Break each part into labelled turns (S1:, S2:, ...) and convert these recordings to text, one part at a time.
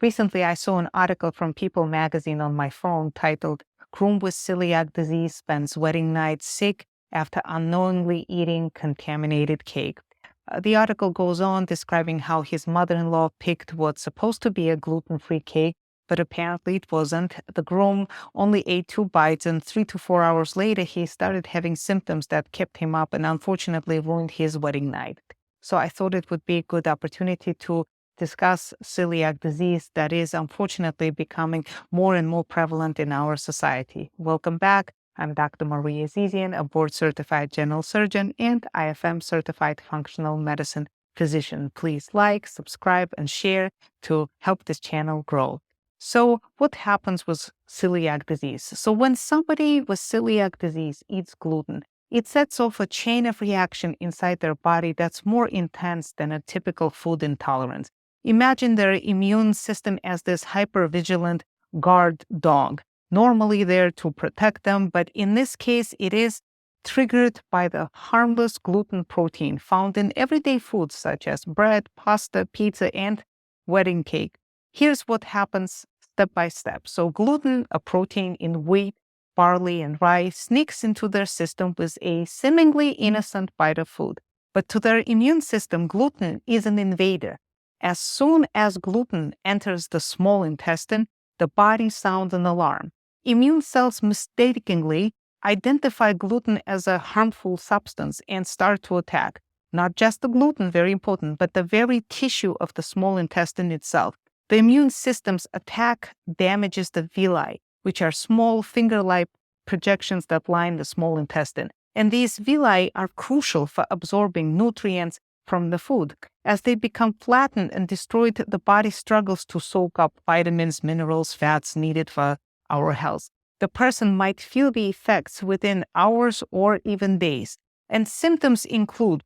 S1: Recently, I saw an article from People magazine on my phone titled, "Groom with Celiac Disease Spends Wedding Night Sick After Unknowingly Eating Contaminated Cake." The article goes on describing how his mother-in-law picked what's supposed to be a gluten-free cake, but apparently it wasn't. The groom only ate 2 bites, and 3 to 4 hours later, he started having symptoms that kept him up and unfortunately ruined his wedding night. So I thought it would be a good opportunity to discuss celiac disease that is unfortunately becoming more and more prevalent in our society. Welcome back. I'm Dr. Maria Azizian, a board-certified general surgeon and IFM-certified functional medicine physician. Please like, subscribe, and share to help this channel grow. So what happens with celiac disease? So when somebody with celiac disease eats gluten, it sets off a chain of reaction inside their body that's more intense than a typical food intolerance. Imagine their immune system as this hypervigilant guard dog, normally there to protect them, but in this case, it is triggered by the harmless gluten protein found in everyday foods such as bread, pasta, pizza, and wedding cake. Here's what happens step by step. So gluten, a protein in wheat, barley, and rye, sneaks into their system with a seemingly innocent bite of food. But to their immune system, gluten is an invader. As soon as gluten enters the small intestine, the body sounds an alarm. Immune cells mistakenly identify gluten as a harmful substance and start to attack not just the gluten, very important, but the very tissue of the small intestine itself. The immune system's attack damages the villi, which are small finger-like projections that line the small intestine. And these villi are crucial for absorbing nutrients from the food. As they become flattened and destroyed, the body struggles to soak up vitamins, minerals, fats needed for our health. The person might feel the effects within hours or even days. And symptoms include,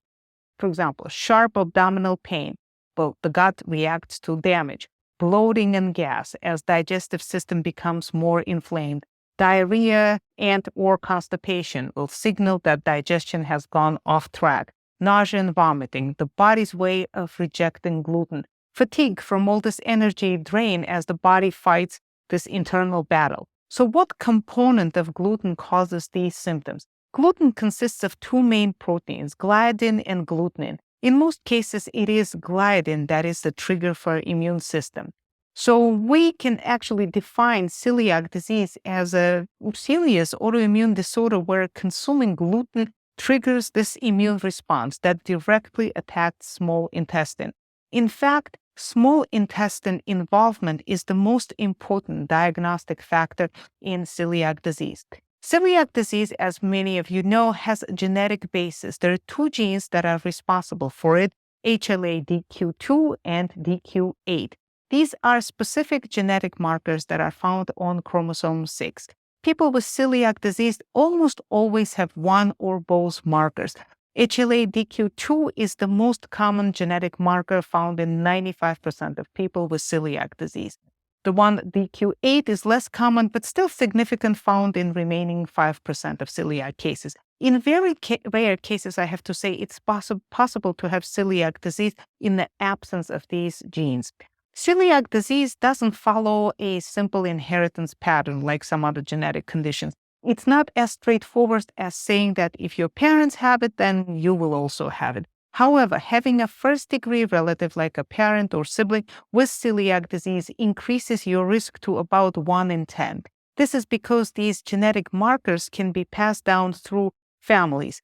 S1: for example, sharp abdominal pain. Well, the gut reacts to damage. Bloating and gas as digestive system becomes more inflamed. Diarrhea and or constipation will signal that digestion has gone off track. Nausea and vomiting, the body's way of rejecting gluten. Fatigue from all this energy drain as the body fights this internal battle. So what component of gluten causes these symptoms? Gluten consists of 2 main proteins, gliadin and glutenin. In most cases, it is gliadin that is the trigger for immune system. So we can actually define celiac disease as a serious autoimmune disorder where consuming gluten triggers this immune response that directly attacks small intestine. In fact, small intestine involvement is the most important diagnostic factor in celiac disease. Celiac disease, as many of you know, has a genetic basis. There are 2 genes that are responsible for it, HLA-DQ2 and DQ8. These are specific genetic markers that are found on chromosome 6. People with celiac disease almost always have one or both markers. HLA-DQ2 is the most common genetic marker found in 95% of people with celiac disease. The one DQ8 is less common, but still significant, found in remaining 5% of celiac cases. In very rare cases, I have to say, it's possible to have celiac disease in the absence of these genes. Celiac disease doesn't follow a simple inheritance pattern like some other genetic conditions. It's not as straightforward as saying that if your parents have it, then you will also have it. However, having a first-degree relative like a parent or sibling with celiac disease increases your risk to about 1 in 10. This is because these genetic markers can be passed down through families,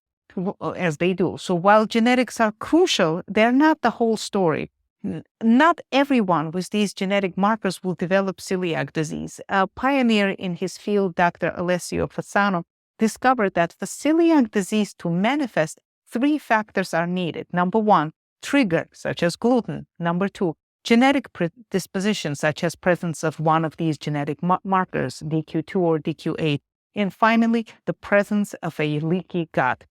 S1: as they do. So while genetics are crucial, they're not the whole story. Not everyone with these genetic markers will develop celiac disease. A pioneer in his field, Dr. Alessio Fasano, discovered that for celiac disease to manifest, 3 factors are needed. Number 1, trigger, such as gluten. Number 2, genetic predisposition, such as presence of one of these genetic markers, DQ2 or DQ8. And finally, the presence of a leaky gut.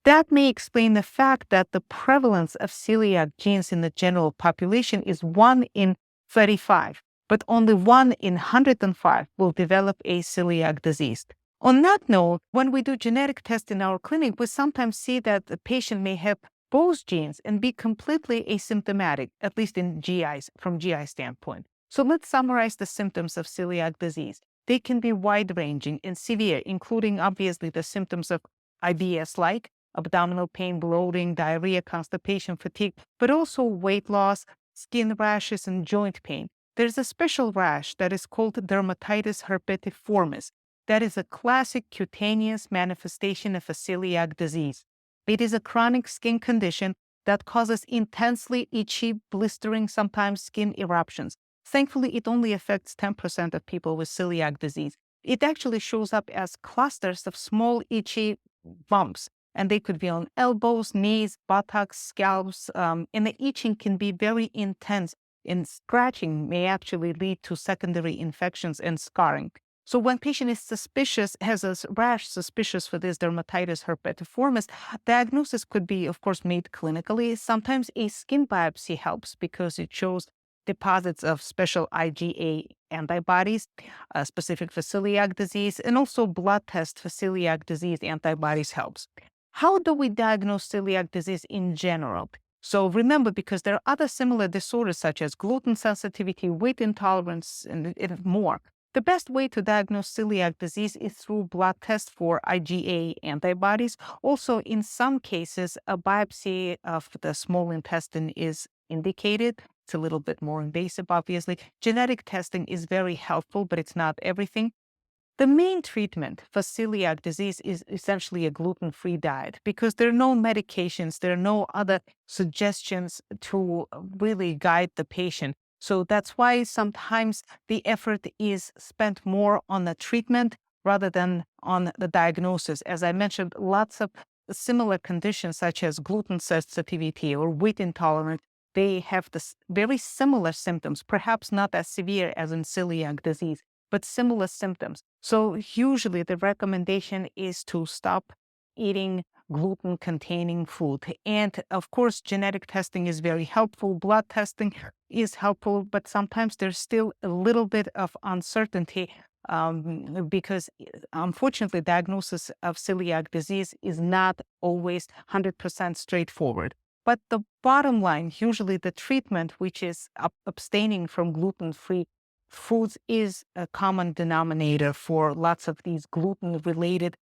S1: That may explain the fact that the prevalence of celiac genes in the general population is 1 in 35, but only 1 in 105 will develop a celiac disease. On that note, when we do genetic tests in our clinic, we sometimes see that the patient may have both genes and be completely asymptomatic, at least in from GI standpoint. So let's summarize the symptoms of celiac disease. They can be wide-ranging and severe, including obviously the symptoms of IBS like abdominal pain, bloating, diarrhea, constipation, fatigue, but also weight loss, skin rashes, and joint pain. There's a special rash that is called dermatitis herpetiformis. That is a classic cutaneous manifestation of a celiac disease. It is a chronic skin condition that causes intensely itchy, blistering, sometimes skin eruptions. Thankfully, it only affects 10% of people with celiac disease. It actually shows up as clusters of small, itchy bumps, and they could be on elbows, knees, buttocks, scalps, and the itching can be very intense, and scratching may actually lead to secondary infections and scarring. So when patient is suspicious, has a rash suspicious for this dermatitis herpetiformis, diagnosis could be, of course, made clinically. Sometimes a skin biopsy helps because it shows deposits of special IgA antibodies, specific for celiac disease, and also blood test for celiac disease antibodies helps. How do we diagnose celiac disease in general? So remember, because there are other similar disorders such as gluten sensitivity, weight intolerance, and more. The best way to diagnose celiac disease is through blood tests for IgA antibodies. Also, in some cases, a biopsy of the small intestine is indicated. It's a little bit more invasive, obviously. Genetic testing is very helpful, but it's not everything. The main treatment for celiac disease is essentially a gluten-free diet because there are no medications, there are no other suggestions to really guide the patient. So that's why sometimes the effort is spent more on the treatment rather than on the diagnosis. As I mentioned, lots of similar conditions such as gluten sensitivity or weight intolerance, they have this very similar symptoms, perhaps not as severe as in celiac disease, but similar symptoms. So usually the recommendation is to stop eating gluten-containing food. And of course, genetic testing is very helpful. Blood testing is helpful, but sometimes there's still a little bit of uncertainty because unfortunately, diagnosis of celiac disease is not always 100% straightforward. But the bottom line, usually the treatment, which is abstaining from gluten-free foods, is a common denominator for lots of these gluten-related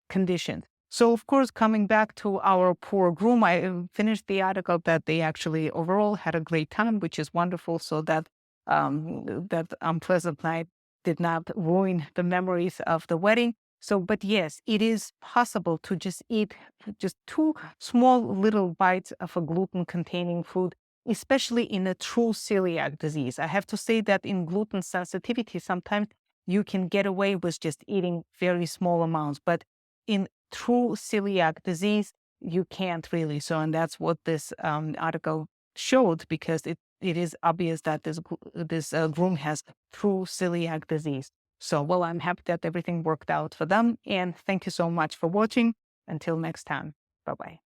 S1: conditions. So, of course, coming back to our poor groom, I finished the article that they actually overall had a great time, which is wonderful. So that unpleasant night did not ruin the memories of the wedding. So, but yes, it is possible to just eat just two small little bites of a gluten-containing food, especially in a true celiac disease. I have to say that in gluten sensitivity, sometimes you can get away with just eating very small amounts, but in true celiac disease, you can't really. So, and that's what this article showed, because it is obvious that this groom has true celiac disease. So, well, I'm happy that everything worked out for them. And thank you so much for watching. Until next time, bye-bye.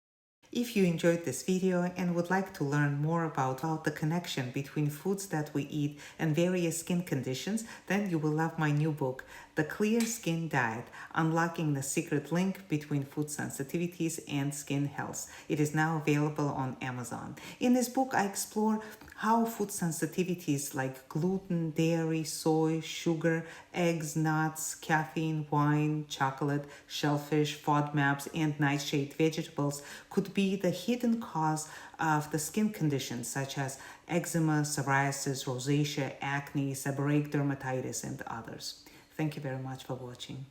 S2: If you enjoyed this video and would like to learn more about the connection between foods that we eat and various skin conditions, then you will love my new book, The Clear Skin Diet: Unlocking the Secret Link Between Food Sensitivities and Skin Health. It is now available on Amazon. In this book, I explore how food sensitivities like gluten, dairy, soy, sugar, eggs, nuts, caffeine, wine, chocolate, shellfish, FODMAPs, and nightshade vegetables could be the hidden cause of the skin conditions such as eczema, psoriasis, rosacea, acne, seborrheic dermatitis, and others. Thank you very much for watching.